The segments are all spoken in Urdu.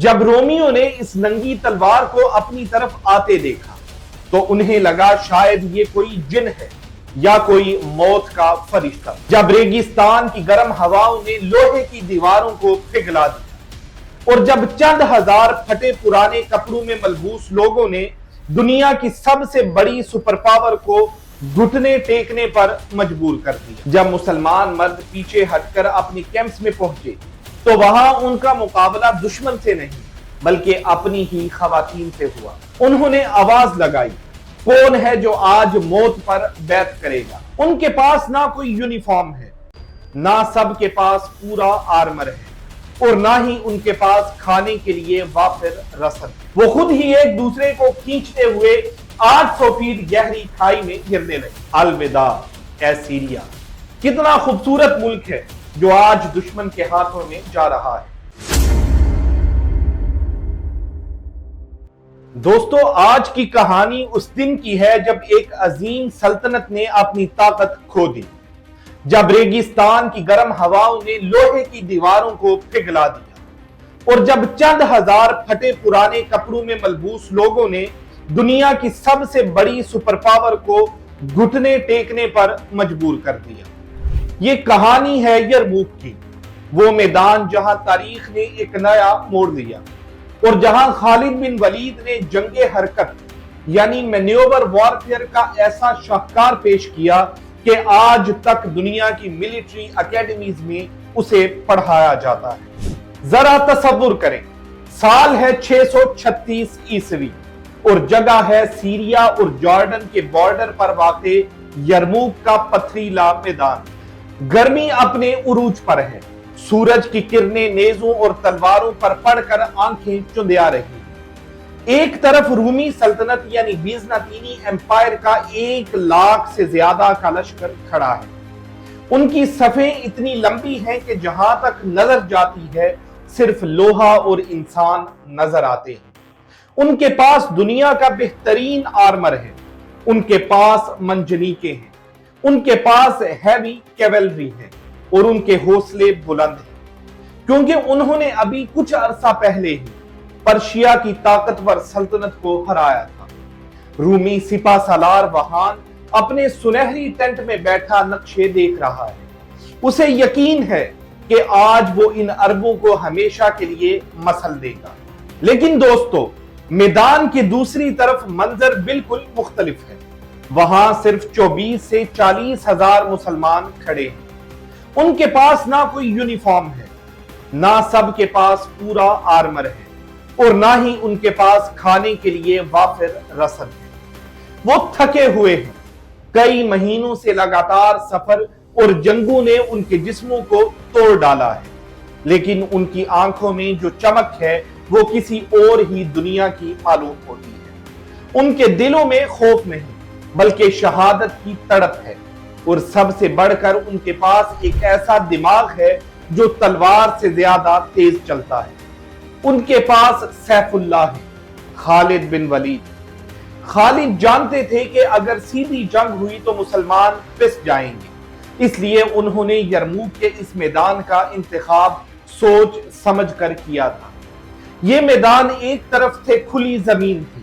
جب رومیوں نے اس ننگی تلوار کو اپنی طرف آتے دیکھا تو انہیں لگا شاید یہ کوئی جن ہے یا کوئی موت کا فرشتہ۔ جب ریگستان کی گرم ہواؤں نے لوہے کی دیواروں کو پگھلا دیا اور جب چند ہزار پھٹے پرانے کپڑوں میں ملبوس لوگوں نے دنیا کی سب سے بڑی سپر پاور کو گھٹنے ٹیکنے پر مجبور کر دیا، جب مسلمان مرد پیچھے ہٹ کر اپنی کیمپس میں پہنچے تو وہاں ان کا مقابلہ دشمن سے نہیں بلکہ اپنی ہی خواتین سے ہوا۔ انہوں نے آواز لگائی، کون ہے جو آج موت پر بیعت کرے گا؟ ان کے پاس نہ کوئی یونیفارم ہے، نہ سب کے پاس پورا آرمر ہے اور نہ ہی ان کے پاس کھانے کے لیے وافر رسد۔ وہ خود ہی ایک دوسرے کو کھینچتے ہوئے 800 فیٹ گہری کھائی میں گرنے لگے۔ الوداع اے سیریا، کتنا خوبصورت ملک ہے جو آج دشمن کے ہاتھوں میں جا رہا ہے۔ دوستو، آج کی کہانی اس دن کی ہے جب ایک عظیم سلطنت نے اپنی طاقت کھو دی، جب ریگستان کی گرم ہواؤں نے لوہے کی دیواروں کو پگھلا دیا اور جب چند ہزار پھٹے پرانے کپڑوں میں ملبوس لوگوں نے دنیا کی سب سے بڑی سپر پاور کو گھٹنے ٹیکنے پر مجبور کر دیا۔ یہ کہانی ہے یرموک کی، وہ میدان جہاں تاریخ نے ایک نیا موڑ لیا اور جہاں خالد بن ولید نے جنگ حرکت یعنی مینیور وارفیئر کا ایسا شاہکار پیش کیا کہ آج تک دنیا کی ملٹری اکیڈمیز میں اسے پڑھایا جاتا ہے۔ ذرا تصور کریں، سال ہے 636 عیسوی اور جگہ ہے سیریا اور جارڈن کے بارڈر پر واقع یرموک کا پتھریلا میدان۔ گرمی اپنے عروج پر ہے، سورج کی کرنیں نیزوں اور تلواروں پر پڑ کر آنکھیں چندیا رہی۔ ایک طرف رومی سلطنت یعنی بیزنطینی امپائر کا 1 لاکھ سے زیادہ کا لشکر کھڑا ہے۔ ان کی صفیں اتنی لمبی ہیں کہ جہاں تک نظر جاتی ہے صرف لوہا اور انسان نظر آتے ہیں۔ ان کے پاس دنیا کا بہترین آرمر ہے، ان کے پاس منجنیقیں ہیں، ان کے پاس ہیوی کیولری ہے اور ان کے حوصلے بلند ہیں، کیونکہ انہوں نے ابھی کچھ عرصہ پہلے ہی پرشیا کی طاقتور سلطنت کو ہرایا تھا۔ رومی سپہ سالار وہان اپنے سنہری ٹینٹ میں بیٹھا نقشے دیکھ رہا ہے۔ اسے یقین ہے کہ آج وہ ان عربوں کو ہمیشہ کے لیے مسل دے گا۔ لیکن دوستو، میدان کی دوسری طرف منظر بالکل مختلف ہے۔ وہاں صرف 24 سے 40 ہزار مسلمان کھڑے ہیں۔ ان کے پاس نہ کوئی یونیفارم ہے، نہ سب کے پاس پورا آرمر ہے اور نہ ہی ان کے پاس کھانے کے لیے وافر رسد ہے۔ وہ تھکے ہوئے ہیں، کئی مہینوں سے لگاتار سفر اور جنگوں نے ان کے جسموں کو توڑ ڈالا ہے، لیکن ان کی آنکھوں میں جو چمک ہے وہ کسی اور ہی دنیا کی معلوم ہوتی ہے۔ ان کے دلوں میں خوف نہیں بلکہ شہادت کی تڑپ ہے، اور سب سے بڑھ کر ان کے پاس ایک ایسا دماغ ہے جو تلوار سے زیادہ تیز چلتا ہے۔ ان کے پاس سیف اللہ ہے، خالد بن ولید۔ خالد جانتے تھے کہ اگر سیدھی جنگ ہوئی تو مسلمان پس جائیں گے، اس لیے انہوں نے یرموک کے اس میدان کا انتخاب سوچ سمجھ کر کیا تھا۔ یہ میدان ایک طرف سے کھلی زمین تھی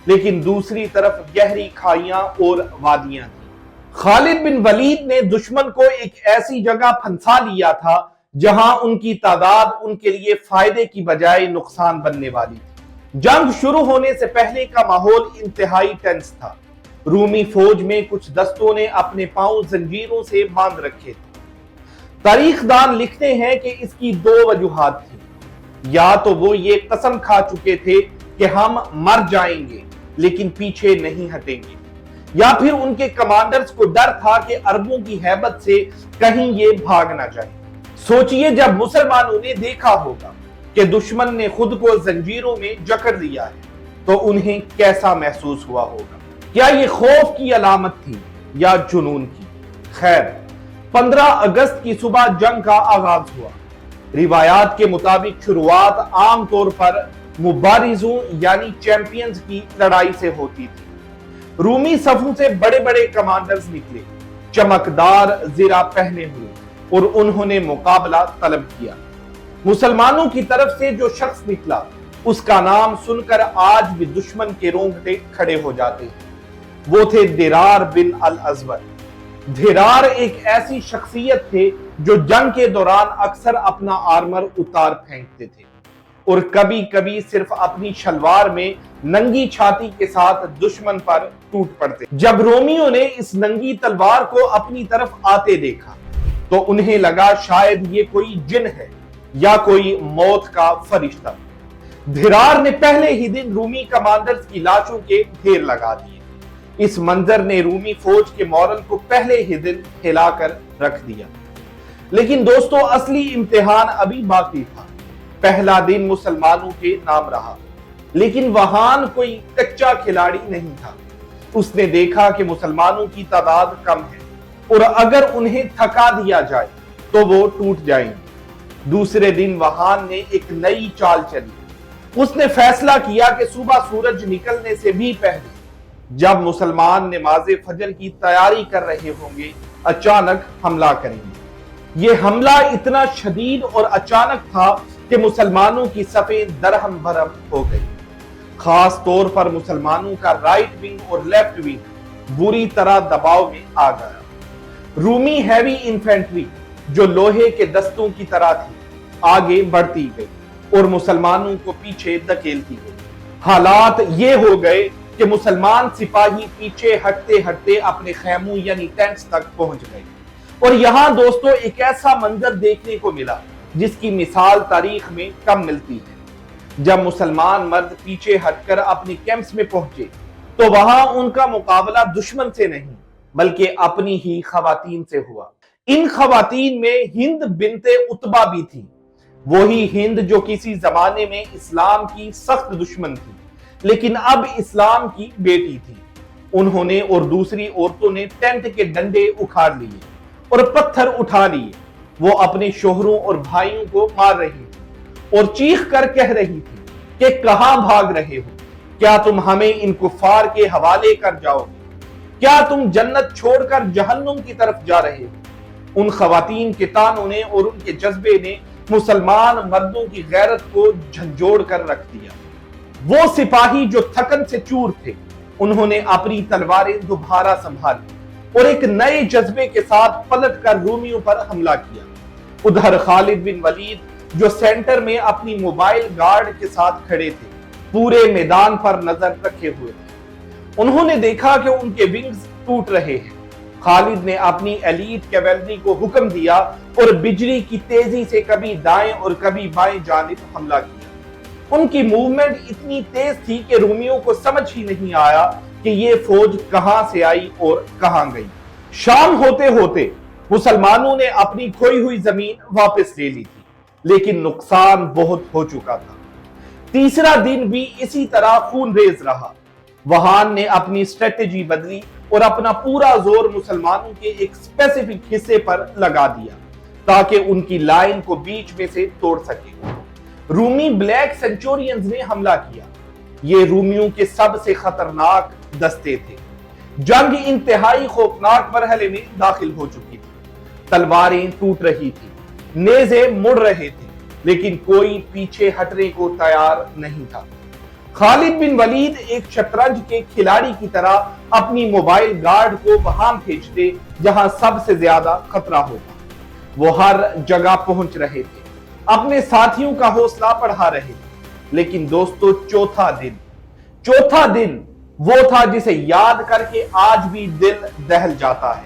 لیکن دوسری طرف گہری کھائیاں اور وادیاں تھیں۔ خالد بن ولید نے دشمن کو ایک ایسی جگہ پھنسا لیا تھا جہاں ان کی تعداد ان کے لیے فائدے کی بجائے نقصان بننے والی تھی۔ جنگ شروع ہونے سے پہلے کا ماحول انتہائی ٹینس تھا۔ رومی فوج میں کچھ دستوں نے اپنے پاؤں زنجیروں سے باندھ رکھے تھے۔ تاریخ دان لکھتے ہیں کہ اس کی 2 وجوہات تھیں، یا تو وہ یہ قسم کھا چکے تھے کہ ہم مر جائیں گے لیکن پیچھے نہیں ہٹیں گے، یا پھر ان کے کمانڈرز کو ڈر تھا کہ عربوں کی ہیبت سے کہیں یہ بھاگ نہ جائیں۔ سوچئے جب مسلمانوں نے دیکھا ہوگا کہ دشمن نے خود کو زنجیروں میں جکڑ لیا ہے تو انہیں کیسا محسوس ہوا ہوگا۔ کیا یہ خوف کی علامت تھی یا جنون کی؟ خیر، 15 اگست کی صبح جنگ کا آغاز ہوا۔ روایات کے مطابق شروعات عام طور پر مبارزوں یعنی چیمپئنز کی لڑائی سے ہوتی تھی۔ رومی صفوں سے بڑے بڑے کمانڈرز نکلے، چمکدار زرہ پہنے ہوئے، اور انہوں نے مقابلہ طلب کیا۔ مسلمانوں کی طرف سے جو شخص نکلا اس کا نام سن کر آج بھی دشمن کے رونگٹے کھڑے ہو جاتے ہیں۔ وہ تھے درار بن الازور۔ درار ایک ایسی شخصیت تھے جو جنگ کے دوران اکثر اپنا آرمر اتار پھینکتے تھے اور کبھی کبھی صرف اپنی شلوار میں ننگی چھاتی کے ساتھ دشمن پر ٹوٹ پڑتے۔ جب رومیوں نے اس ننگی تلوار کو اپنی طرف آتے دیکھا تو انہیں لگا شاید یہ کوئی جن ہے یا کوئی موت کا فرشتہ۔ دھرار نے پہلے ہی دن رومی کمانڈرز کی لاشوں کے ڈھیر لگا دیے۔ اس منظر نے رومی فوج کے مورل کو پہلے ہی دن ہلا کر رکھ دیا۔ لیکن دوستو، اصلی امتحان ابھی باقی تھا۔ پہلا دن مسلمانوں کے نام رہا، لیکن وہان کوئی کچا کھلاڑی نہیں تھا۔ اس نے دیکھا کہ مسلمانوں کی تعداد کم ہے اور اگر انہیں تھکا دیا جائے تو وہ ٹوٹ جائیں گے۔ دوسرے دن وہان نے ایک نئی چال چلی۔ اس نے فیصلہ کیا کہ صبح سورج نکلنے سے بھی پہلے جب مسلمان نماز فجر کی تیاری کر رہے ہوں گے اچانک حملہ کریں گے۔ یہ حملہ اتنا شدید اور اچانک تھا کہ مسلمانوں کی صفیں درہم برہم ہو گئی۔ خاص طور پر مسلمانوں کا رائٹ ونگ اور لیفٹ ونگ بری طرح دباؤ میں آ گیا۔ رومی ہیوی انفینٹری جو لوہے کے دستوں کی طرح تھی آگے بڑھتی گئی اور مسلمانوں کو پیچھے دھکیلتی گئی۔ حالات یہ ہو گئے کہ مسلمان سپاہی پیچھے ہٹتے ہٹتے اپنے خیموں یعنی ٹینٹس تک پہنچ گئے۔ اور یہاں دوستو ایک ایسا منظر دیکھنے کو ملا جس کی مثال تاریخ میں کم ملتی ہے۔ جب مسلمان مرد پیچھے ہٹ کر اپنی کیمپس میں پہنچے تو وہاں ان کا مقابلہ دشمن سے نہیں بلکہ اپنی ہی خواتین سے ہوا۔ ان خواتین میں ہند بنت عتبہ بھی تھی، وہی ہند جو کسی زمانے میں اسلام کی سخت دشمن تھی لیکن اب اسلام کی بیٹی تھی۔ انہوں نے اور دوسری عورتوں نے ٹینٹ کے ڈنڈے اکھاڑ لیے اور پتھر اٹھا لیے۔ وہ اپنے شوہروں اور بھائیوں کو مار رہی تھی اور چیخ کر کہہ رہی تھی کہ کہاں بھاگ رہے ہو؟ کیا تم ہمیں ان کفار کے حوالے کر جاؤ گے؟ کیا تم جنت چھوڑ کر جہنم کی طرف جا رہے ہو؟ ان خواتین کے تانوں نے اور ان کے جذبے نے مسلمان مردوں کی غیرت کو جھنجھوڑ کر رکھ دیا۔ وہ سپاہی جو تھکن سے چور تھے انہوں نے اپنی تلواریں دوبارہ سنبھالی اور ایک نئے جذبے کے ساتھ پلٹ کر رومیوں پر حملہ کیا۔ ادھر خالد بن ولید جو سینٹر میں اپنی موبائل گارڈ کے ساتھ کھڑے تھے پورے میدان پر نظر رکھے ہوئے تھے۔ انہوں نے دیکھا کہ ان کے ونگز ٹوٹ رہے ہیں۔ خالد نے اپنی ایلیٹ کیویلری کو حکم دیا اور بجلی کی تیزی سے کبھی دائیں اور کبھی بائیں جانب حملہ کیا۔ ان کی موومنٹ اتنی تیز تھی کہ رومیوں کو سمجھ ہی نہیں آیا کہ یہ فوج کہاں سے آئی اور کہاں گئی۔ شام ہوتے ہوتے مسلمانوں نے اپنی کھوئی ہوئی زمین واپس لے لی تھی لیکن نقصان بہت ہو چکا تھا۔ تیسرا دن بھی اسی طرح خون ریز رہا۔ وہان نے اپنی اسٹریٹجی بدلی اور اپنا پورا زور مسلمانوں کے ایک اسپیسیفک حصے پر لگا دیا تاکہ ان کی لائن کو بیچ میں سے توڑ سکے۔ رومی بلیک سینچورینز نے حملہ کیا۔ یہ رومیوں کے سب سے خطرناک دستے تھے۔ جنگ انتہائی خوفناک مرحلے میں داخل ہو چکی تھی۔ تلواریں ٹوٹ رہی تھی، نیزے مڑ رہے تھے لیکن کوئی پیچھے ہٹنے کو تیار نہیں تھا۔ خالد بن ولید ایک شطرنج کے کھلاڑی کی طرح اپنی موبائل گارڈ کو وہاں بھیجتے جہاں سب سے زیادہ خطرہ ہوتا۔ وہ ہر جگہ پہنچ رہے تھے، اپنے ساتھیوں کا حوصلہ بڑھا رہے تھے۔ لیکن دوستو چوتھا دن وہ تھا جسے یاد کر کے آج بھی دل دہل جاتا ہے۔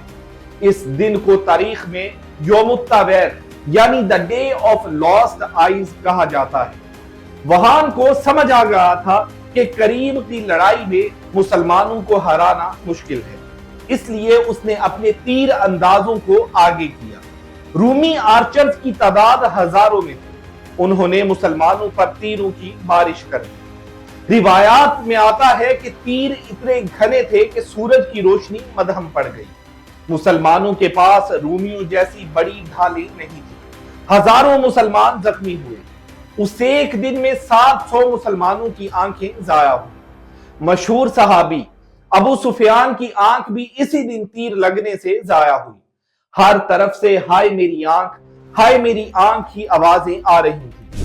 اس دن کو تاریخ میں یوم التویر یعنی the day of last eyes کہا جاتا ہے۔ وہان کو سمجھ آ گیا تھا کہ کریم کی لڑائی میں مسلمانوں کو ہرانا مشکل ہے، اس لیے اس نے اپنے تیر اندازوں کو آگے کیا۔ رومی آرچرز کی تعداد ہزاروں میں تھی۔ انہوں نے مسلمانوں پر تیروں کی بارش کر دی۔ روایات میں آتا ہے کہ تیر اتنے گھنے تھے کہ سورج کی روشنی مدھم پڑ گئی۔ مسلمانوں کے پاس رومیوں جیسی بڑی ڈھالیں نہیں تھی۔ ہزاروں مسلمان زخمی ہوئے۔ اس ایک دن میں 700 مسلمانوں کی آنکھیں ضائع ہوئی۔ مشہور صحابی ابو سفیان کی آنکھ بھی اسی دن تیر لگنے سے ضائع ہوئی۔ ہر طرف سے ہائے میری آنکھ، ہائے میری آنکھ کی آوازیں آ رہی تھی۔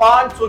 500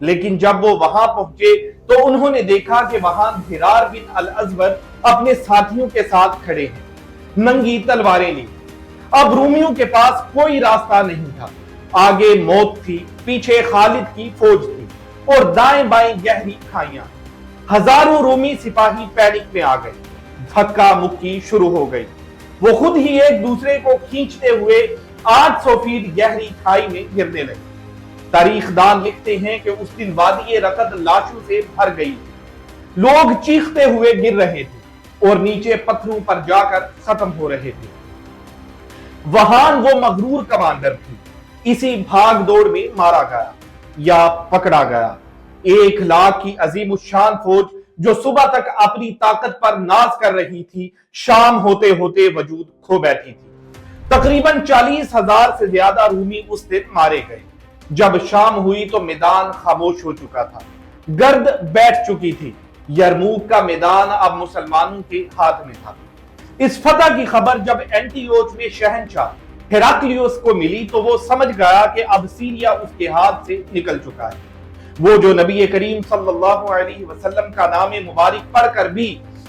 لیکن جب وہ وہاں پہنچے تو انہوں نے دیکھا کہ وہاں دھرار بن الازور اپنے ساتھیوں کے ساتھ کھڑے ہیں، ننگی تلواریں لی۔ اب رومیوں کے پاس کوئی راستہ نہیں تھا، آگے موت تھی، پیچھے خالد کی فوج تھی اور دائیں بائیں گہری کھائیاں۔ ہزاروں رومی سپاہی پینک میں آ گئے، دھکا مکی شروع ہو گئی۔ وہ خود ہی ایک دوسرے کو کھینچتے ہوئے 800 فیٹ گہری کھائی میں گرنے لگے۔ تاریخ دان لکھتے ہیں کہ اس دن وادی رقد لاشوں سے بھر گئی، لوگ چیختے ہوئے گر رہے تھے اور نیچے پتھروں پر جا کر ختم ہو رہے تھے۔ وہاں وہ مغرور کمانڈر تھی، اسی بھاگ دوڑ میں مارا گیا یا پکڑا گیا۔ 1,00,000 کی عظیم الشان فوج جو صبح تک اپنی طاقت پر ناز کر رہی تھی، شام ہوتے ہوتے وجود کھو بیٹھی تھی۔ تقریباً 40,000 سے زیادہ رومی اس دن مارے گئے۔ جب شام ہوئی تو میدان خاموش ہو چکا تھا، گرد بیٹھ چکی تھی۔ یرموک کا میدان اب مسلمانوں کے ہاتھ میں تھا۔ اس فتح کی خبر جب اینٹیوچ میں شہنشاہ ہیراکلیوس کو ملی تو وہ سمجھ گیا کہ اب سیریا اس کے ہاتھ سے نکل چکا ہے۔ وہ جو نبی کریم صلی اللہ علیہ وسلم کا نام مبارک پڑھ کر بھی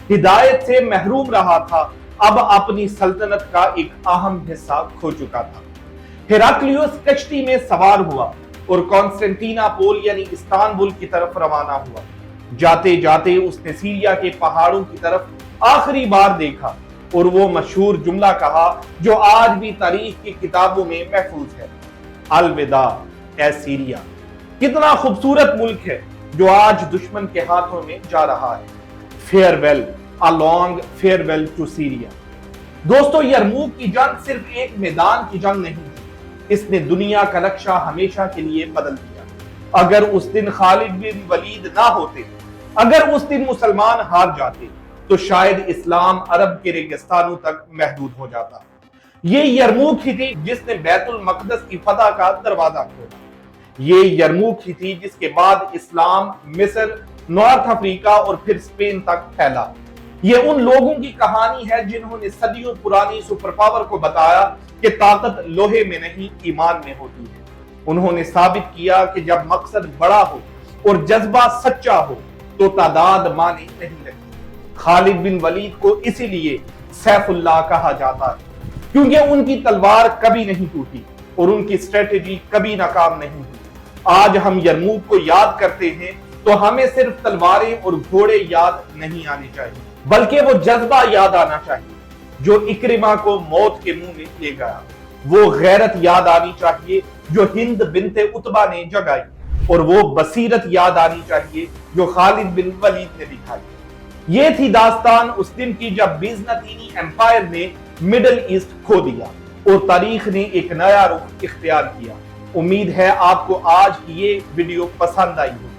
ہدایت سے محروم رہا تھا، اب اپنی سلطنت کا ایک اہم حصہ کھو چکا تھا۔ ہیراکلیوس کشتی میں سوار ہوا اور کانسٹنٹینا پول یعنی استنبول کی طرف روانہ ہوا۔ جاتے جاتے اس نے سیریا کے پہاڑوں کی طرف آخری بار دیکھا اور وہ مشہور جملہ کہا جو آج بھی تاریخ کی کتابوں میں محفوظ ہے: الوداع اے سیریا۔ کتنا خوبصورت ملک ہے جو آج دشمن کے ہاتھوں میں جا رہا ہے۔ Farewell, a long farewell to Syria۔ دوستو، یرموک کی جنگ صرف ایک میدان کی جنگ نہیں تھی، اس نے دنیا کا نقشہ ہمیشہ کے لیے بدل دیا۔ اگر اس دن خالد بن ولید نہ ہوتے، اگر اس دن مسلمان ہار جاتے تو شاید اسلام عرب کے ریگستانوں تک محدود ہو جاتا۔ یہ یرموک ہی تھی جس نے بیت المقدس کی فتح کا دروازہ کھولا۔ یہ یرموک ہی تھی جس کے بعد اسلام مصر، نارتھ افریقہ اور پھر اسپین تک پھیلا۔ یہ ان لوگوں کی کہانی ہے جنہوں نے صدیوں پرانی سپر پاور کو بتایا کہ طاقت لوہے میں نہیں ایمان میں ہوتی ہے۔ انہوں نے ثابت کیا کہ جب مقصد بڑا ہو اور جذبہ سچا ہو تو تعداد معنی نہیں رکھتی۔ خالد بن ولید کو اسی لیے سیف اللہ کہا جاتا ہے، کیونکہ ان کی تلوار کبھی نہیں ٹوٹی اور ان کی اسٹریٹجی کبھی ناکام نہیں ہوئی۔ آج ہم یرموک کو یاد کرتے ہیں تو ہمیں صرف تلواریں اور گھوڑے یاد نہیں آنے چاہیے، بلکہ وہ جذبہ یاد آنا چاہیے جو اکرمہ کو موت کے منہ میں لے گیا، وہ غیرت یاد آنی چاہیے جو ہند بنت عتبہ نے جگائی، اور وہ بصیرت یاد آنی چاہیے جو خالد بن ولید نے دکھائی۔ یہ تھی داستان اس دن کی جب بیزنطینی ایمپائر نے مڈل ایسٹ کھو دیا اور تاریخ نے ایک نیا رخ اختیار کیا۔ امید ہے آپ کو آج کی یہ ویڈیو پسند آئی ہوگی۔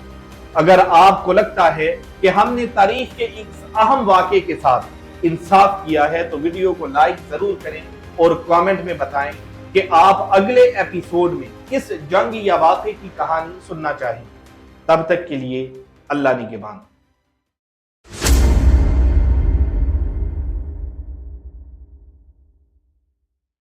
اگر آپ کو لگتا ہے کہ ہم نے تاریخ کے اس اہم واقعے کے ساتھ انصاف کیا ہے تو ویڈیو کو لائک ضرور کریں اور کامنٹ میں بتائیں کہ آپ اگلے ایپیسوڈ میں کس جنگ یا واقعے کی کہانی سننا چاہیں۔ تب تک کے لیے اللہ نگہبان۔